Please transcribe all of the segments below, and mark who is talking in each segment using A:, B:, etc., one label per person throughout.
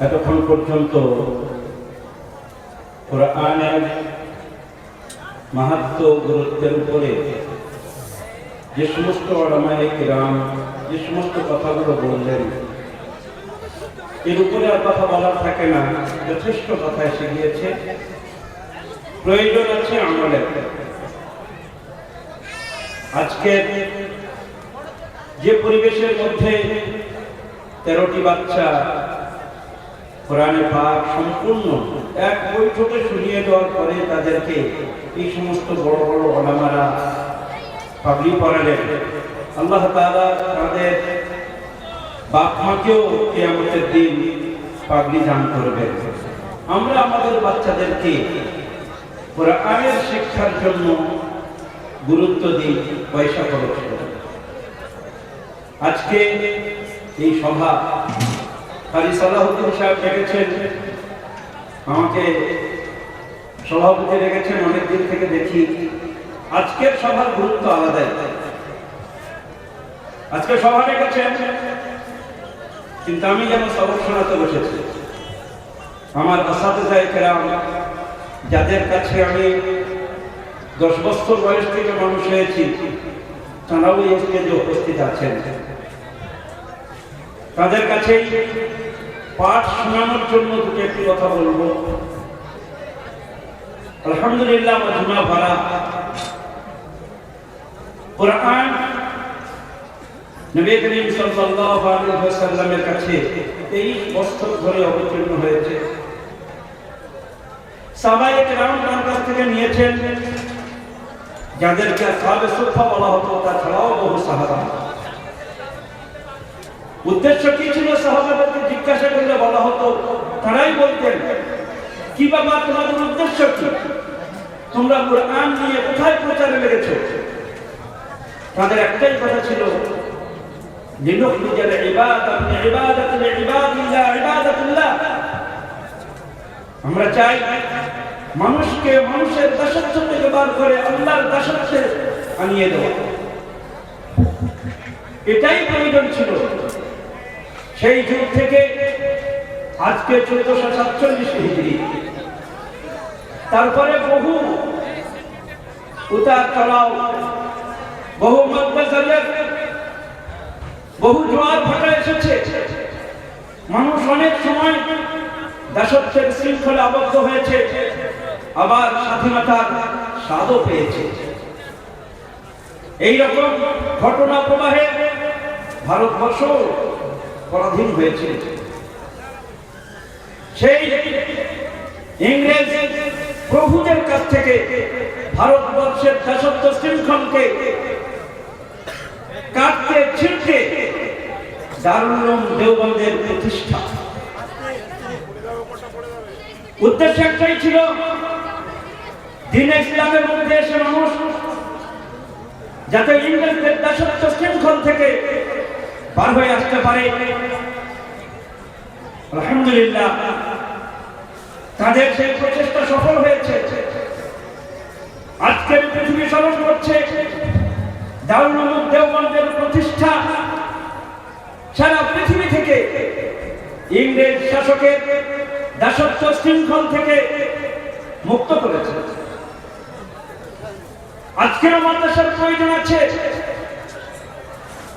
A: এতক্ষণ পর্যন্ত কোরআনের মাহাত্ম্য গুরুত্বের উপরে যে সমস্ত উলামায়ে কিরাম যে সমস্ত কথাগুলো বললেন, এর উপরে আর কথা বলার থাকে না, যথেষ্ট কথা এসে গিয়েছে। প্রয়োজন আছে আমলের। আজকে যে পরিবেশের মধ্যে 13টি বাচ্চা কোরআনে পাক সম্পূর্ণ এক বৈঠকে শুনিয়ে দেওয়ার পরে তাদেরকে এই সমস্ত বড় বড় উলামারা পাগড়ি পরালেন, আল্লাহ তাআলা তাদের বাপ মাকেও কিয়ামতের দিন পাগড়ি দান করবেন। আমরা আমাদের বাচ্চাদেরকে কোরআনের শিক্ষার জন্য গুরুত্ব দিই, পয়সা খরচ করি। আজকে এই সভা কারি সালাহুদ্দিন সাহেব রেখেছেন, আমাকে সভাপতি রেখেছেন, অনেকদিন থেকে দেখি। আজকের সভার গুরুত্ব আলাদাই। আজকে সভা রেখেছেন, কিন্তু আমি যেন সবক শোনাতে বসেছি। আমার আসাতিজায়ে কেরাম, যাদের কাছে আমি 10 বছর বয়স থেকে মানুষ হয়েছি, তারাও এই স্টেজে উপস্থিত আছেন। তাদের কাছে পাঠ শোনানোর জন্য দুটো একটি কথা বলবো। আলহামদুলিল্লাহ, মজমা ভরা কোরআন নবী করিম সাল্লাল্লাহু আলাইহি ওয়াসাল্লামের কাছে 23 বছর ধরে অবতীর্ণ হয়েছে। সাহাবায়ে কেরাম তার কাছ থেকে নিয়েছেন, যাদেরকে আসহাবে সুফা বলা হতো, তাছাড়াও বহু সাহাবা। উদ্দেশ্য কি ছিল? সাহাবাদেরকে জিজ্ঞাসা করলে বলা হতো, তারাই বলতেন, কি বাবা তোমাদের উদ্দেশ্য কি? তোমরা কোরআন নিয়ে কোথায় প্রচারে লেগেছো? তাদের একটাই কথা ছিল, লিনুখরিজাল ইবাদাত মিন ইবাদাতিল ইবাদিল্লাহ ইবাদাতুল্লাহ। আমরা চাই মানুষকে মানুষের দাসত্ব থেকে বার করে আল্লাহর দাসত্বে আনিয়ে দেওয়া। এটাই প্রয়োজন ছিল। সেই যুগ থেকে আজকে 1447 হিজরি, তারপরে বহু উতার চড়াও, বহু মতভেদ, বহু জোয়ার ভাটা এসেছে। মানুষ অনেক সময় দাসত্বের শৃঙ্খলে আবদ্ধ হয়েছে, আবার স্বাধীনতার স্বাদও পেয়েছে। এইরকম ঘটনা প্রবাহে ভারতবর্ষ পরাধীন হয়েছে। সেই ইংরেজ প্রভুদের কাছ থেকে ভারতবর্ষের দাসত্ব শৃঙ্খলকে কাটতে ছিঁড়তে দারুল উলুম দেওবন্দের প্রতিষ্ঠা। উদ্দেশ্য একটাই ছিল, দ্বীন ইসলামের মধ্যে এসে মানুষ যাতে ইংরেজদের দাসত্ব শৃঙ্খল থেকে বার হয়ে আসতে পারে। আলহামদুলিল্লাহ, তাদের সেই প্রচেষ্টা সফল হয়েছে। আজকের পৃথিবী স্মরণ করছে দারুল উলুম দেওবন্দের প্রতিষ্ঠা। সারা পৃথিবী থেকে ইংরেজ শাসকের দাসত্ব শৃঙ্খল থেকে মুক্ত করেছে। আজকের মাদ্রাসার প্রয়োজন আছে।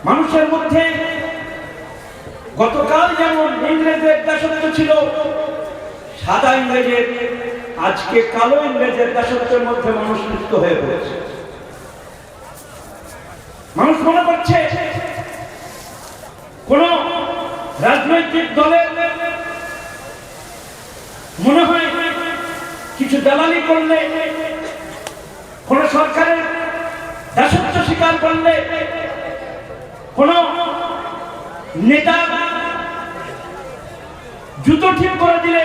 A: মানুষের মধ্যে গতকাল যেমন ইংরেজের দাসত্ব ছিল, সাদা ইংরেজের, আজকে কালো ইংরেজের দাসত্বের মধ্যে মানুষ লিপ্ত হয়ে পড়েছে। মানুষ মনে করছে কোন রাজনৈতিক দলের মনে হয় কিছু দালালি করলে, কোন সরকারের দাসত্ব স্বীকার করলে, কোন নেতা জুতো ঠিক করে দিলে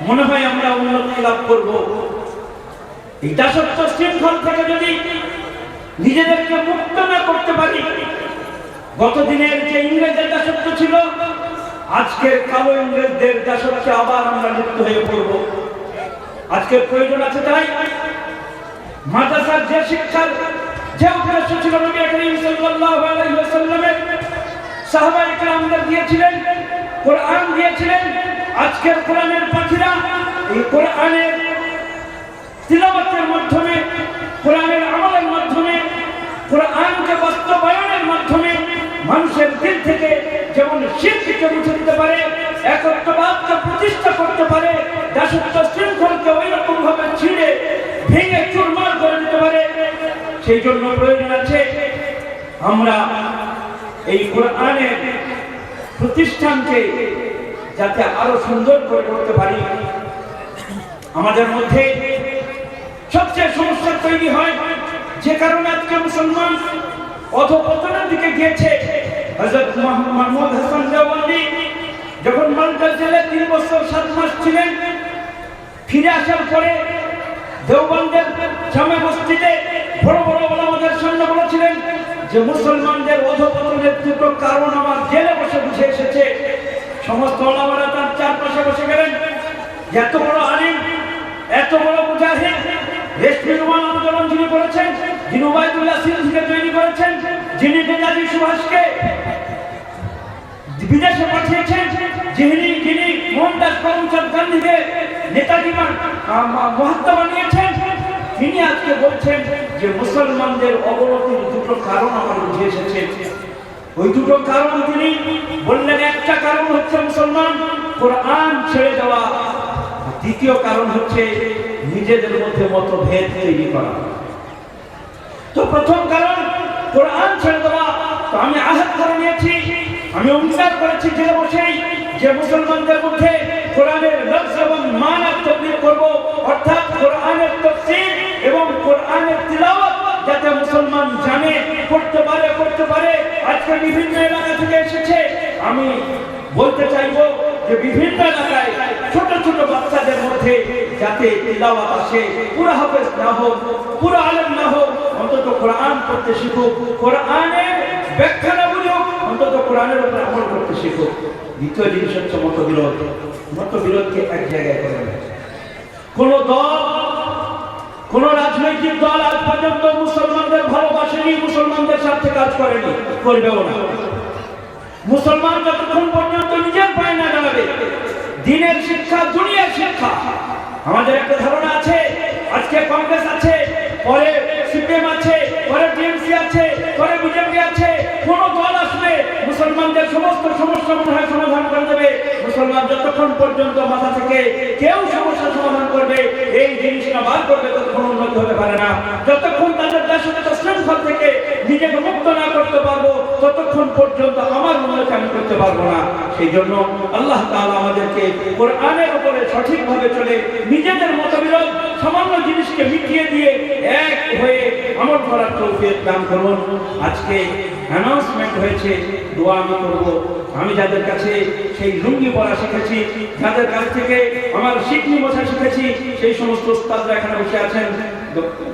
A: মনে হয় আমরা উন্নতি লাভ করব। এই দাসত্ব শৃঙ্খল থেকে যদি নিজেদেরকে মুক্ত না করতে পারি, গতদিনের যে ইংরেজের দাসত্ব ছিল, আজকের কালো ইংরেজদের দাসত্বে আবার আমরা লিপ্ত হয়ে পড়ব। আজকের প্রয়োজন আছে তাই মাদ্রাসার যে শিক্ষার যে উদ্দেশ্য ছিল নবী করিম সাল্লাল্লাহু আলাইহি ওয়াসাল্লামের সাহাবায়ে কেরামদের দিয়েছিলেন, কোরআন দিয়েছিলেন। আজকের কোরআনের পাখিরা এই কোরআনের তিলাওয়াতের মাধ্যমে, কোরআনের আমলের মাধ্যমে, কোরআনকে বাস্তবায়নের মাধ্যমে মানুষের দিল থেকে যেমন শিরককে মুছে দিতে পারে, একত্ববাদকে প্রতিষ্ঠা করতে পারে, দাসত্ব শৃঙ্খলকে ওই রকম ভাবে ছিঁড়ে ভেঙে চুরমার করে দিতে পারে। সেই জন্য প্রয়োজন আছে আমরা এই কোরআনের প্রতিষ্ঠানকে যাতে আরো সুন্দর করে করতে পারি। আমাদের মধ্যে সবচেয়ে সমস্যা তৈরি হয় যে কারণে আজকে মুসলমান অধঃপতনের দিকে গিয়েছে। হযরত মুহাম্মদ হাসান দেওবন্দি যখন মালটা জেলে 3 বছর 7 মাস ছিলেন, ফিরে আসার পরে দেওবন্দের জামে মসজিদে বড় বড় ওলামাদের সামনে বলেছিলেন যে মুসলমানদের অধঃপতনের দুটো কারণ আমার জেলে বসে বুঝে এসেছে। সমস্ত ওলামারা তার চারপাশে বসে গেলেন। এত বড় আলিম, এত বড় মুজাহিদ, রেশমি রুমাল আন্দোলন যিনি করেছেন, যিনি ওবায়দুল্লাহ সিলসিকে তৈরি করেছেন, যিনি নেতাজি সুভাষকে বিদেশে পাঠিয়েছেন, যিনি মোহনদাস করমচাঁদ গান্ধীকে নেতাজি মহাত্মা বানিয়েছেন, তিনি আজকে বলছেন যে মুসলমানদের অবনতির দুটো কারণ আমার বুঝে এসেছে। ওই দুটো কারণ তিনি বললেন, একটা কারণ হচ্ছে মুসলমান কোরআন ছেড়ে দেওয়া, দ্বিতীয় কারণ হচ্ছে নিজেদের মধ্যে মতভেদ তৈরি করা। তো প্রথম কারণ কোরআন ছেড়ে দেওয়া। তো আমি আহাত করে নিয়েছি, আমি অঙ্গীকার করেছি জেলে বসেই যে মুসলমানদের মধ্যে কোরআনের লফজ এবং মানা তাবলীগ করব, অর্থাৎ কোরআনের তাফসীর এবং কোরআনের তিলাওয়াত যাতে মুসলমান জানে, করতে পারে। আজকে বিভিন্ন এলাকা থেকে এসেছে। আমি বলতে চাইবো যে বিভিন্ন এলাকায় ছোট ছোট বাচ্চাদের মধ্যে যাতে তিলাওয়াত আসে, পুরো হাফেজ না হোক, পুরো আলেম না হোক, অন্তত কোরআন পড়তে শিখুক, কোরআনের ব্যাখ্যা না বুঝুক, অন্তত কোরআনের উপর আমল করতে শিখুক। দ্বিতীয় জিনিস হচ্ছে মতবিরোধ। মতবিরোধকে এক জায়গায় করে না। কোন দল, কোন রাজনৈতিক দল আজ পর্যন্ত মুসলমানদের ভালোবাসেনি, মুসলমানদের স্বার্থে কাজ করেনি, করবেও না। মুসলমান যতক্ষণ পর্যন্ত নিজের পায়ে না দাঁড়াবে, দিনের শিক্ষা, দুনিয়ার শিক্ষা। আমাদের একটা ধারণা আছে, আজকে কংগ্রেস আছে, পরে সিপিএম আছে, পরে টিএমসি আছে, পরে বিজেপি আছে, কোন দল আসবে মুসলমানদের সমস্ত সমস্যা মনে হয় সমাধান করে দেবে। মুসলমান যতক্ষণ পর্যন্ত মাথা থেকে কেউ সমস্যা সমাধান করবে, এই জিনিসটা বার করবে, ততক্ষণ উন্নতি হতে পারে না। যতক্ষণ তাদের দাসত্ব শৃঙ্খল থেকে নিজেকে মুক্ত না করতে পারবো, ততক্ষণ পর্যন্ত আমার উন্নতি আমি করতে পারবো না। সেই জন্য আল্লাহ তাআলা আমাদেরকে কোরআনের উপরে সঠিকভাবে চলে নিজেদের মতবিরোধ সামান্য জিনিসকে মিটিয়ে দিয়ে এক হয়ে আমল করার তৌফিক দান করুন। আজকে অ্যানাউন্সমেন্ট হয়েছে, দোয়া আমি করব। আমি যাদের কাছে সেই লুঙ্গি পরা শিখেছি, যাদের কাছ থেকে আমার শিকনি মোছা শিখেছি, সেই সমস্ত উস্তাদরা এখানে বসে আছেন।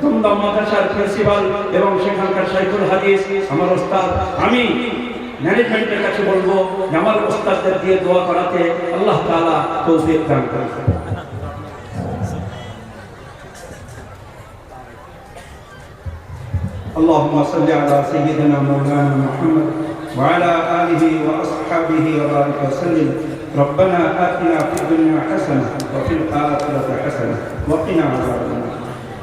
A: দমদম মাদ্রাসার প্রিন্সিপাল এবং সেখানকার শাইখুল হাদিস আমার উস্তাদ, আমি ম্যানেজমেন্টের কাছে বলবো যে আমার উস্তাদদের দিয়ে দোয়া করাতে আল্লাহ তাআলা তৌফিক দান করুন। اللهم صل على سيدنا مولانا محمد وعلى آله وأصحابه وبارك وسلم. ربنا آتنا في الدنيا حسنة وفي الآخرة حسنة وقنا عذاب النار.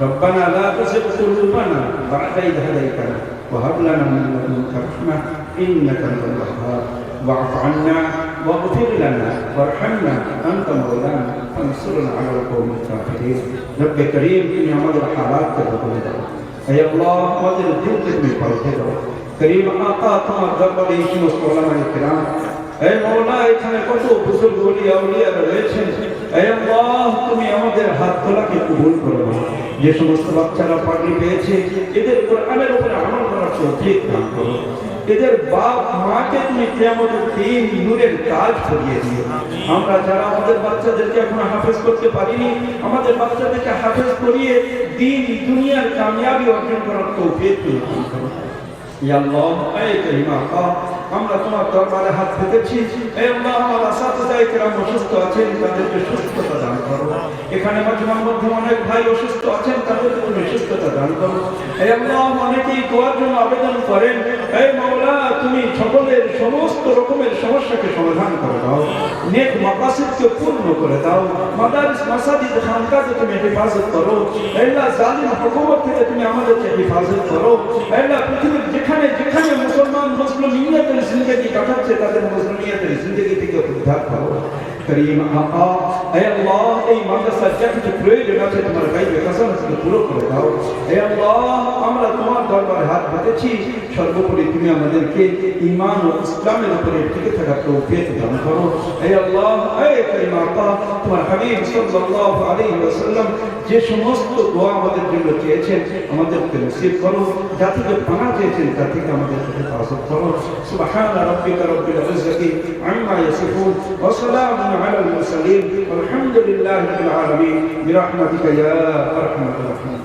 A: ربنا لا تزغ قلوبنا بعد إذ هديتنا وهب لنا من لدنك رحمة إنك أنت الوهاب. واعف عنا واغفر لنا وارحمنا أنت مولانا فانصرنا على القوم الكافرين. رب كريم إن عمل حالات تبقى اے اللہ আমাদের দিলকে তুমি পাল্টে দাও। করিম আকা তোমার দরবারে এই সমস্ত ওলামায়ে কিরাম, হে মাওলা এখানে কত বুজুর্গ ওলিয়া আউলিয়ারা রয়েছেন, হে আল্লাহ তুমি আমাদের হাত তোলাকে কবুল করে নাও। যে সমস্ত বাচ্চারা পাগড়ি পেয়েছে এদের কোরআনের উপরে আমল করার তৌফিক দান করো। এদের বাপ মাকে তুমি কিয়ামতের দিন নূরের তাজ পরিয়ে দিও। আমরা যারা আমাদের বাচ্চাদেরকে এখনো হাফেজ করতে পারিনি, আমাদের বাচ্চাদেরকে হাফেজ করিয়ে দিন দুনিয়ার কামিয়াবি অর্জন করার তৌফিক দান করো। ইয়া আল্লাহ, হে করিম আকা, আমরা তোমার দরবারে হাত পেতেছি। হে আল্লাহ, আমার আসাতিজায়ে কিরাম অসুস্থ আছেন, তাদেরকে সুস্থতা দান করো। এখানে মজমার মধ্যে অনেক ভাই অসুস্থ আছেন, তাদেরকে তুমি সুস্থতা দান করো। হে আল্লাহ, অনেকেই দোয়ার জন্য আবেদন করেন, হে মাওলা তুমি সকলের সমস্ত রকমের সমস্যাকে সমাধান করে দাও। नेक मकासद को पूर्ण कर दाओ मदारिस मसाजिद खानका के तुम हिफाजत करो अल्लाह जालिम हुकूमत থেকে তুমি আমাদেরকে হিফাজত করো আল্লাহ পৃথিবীর যেখানে যেখানে মুসলমান মুসলিমিয়তের জিন্দেগি কাটাচ্ছে তাদের মুসলিমিয়তের জিন্দেগি থেকে উদ্ধার করো करीम आका ऐ अल्लाह এই মাদ্রাসা যেখানে প্রয়োজন আছে তোমার গাইবে কসম থেকে পুরো করে দাও হে আল্লাহ আমরা তোমার দরবারে হাত পাতেছি সর্বোপরি তুমি আমাদেরকে ঈমান ও ইসলামের উপরে টিকে থাকার তৌফিক দান করো হে আল্লাহ ऐ करीम आका তোমার হাবিব সাল্লাল্লাহু আলাইহি ওয়াসাল্লাম যে সমস্ত দোয়া আমাদের জন্য চেয়েছেন আমাদেরকে নসিব করো যা থেকে পানা চেয়েছেন তা থেকে আমাদেরকে হেফাজত করো সুবহান রাব্বিকা রাব্বিল ইজ্জাতি আম্মা ইয়াসিফুন ওয়া সালামুন আলাল মুরসালিন والحمد لله رب العالمين برحمتك يا ارحم الراحمين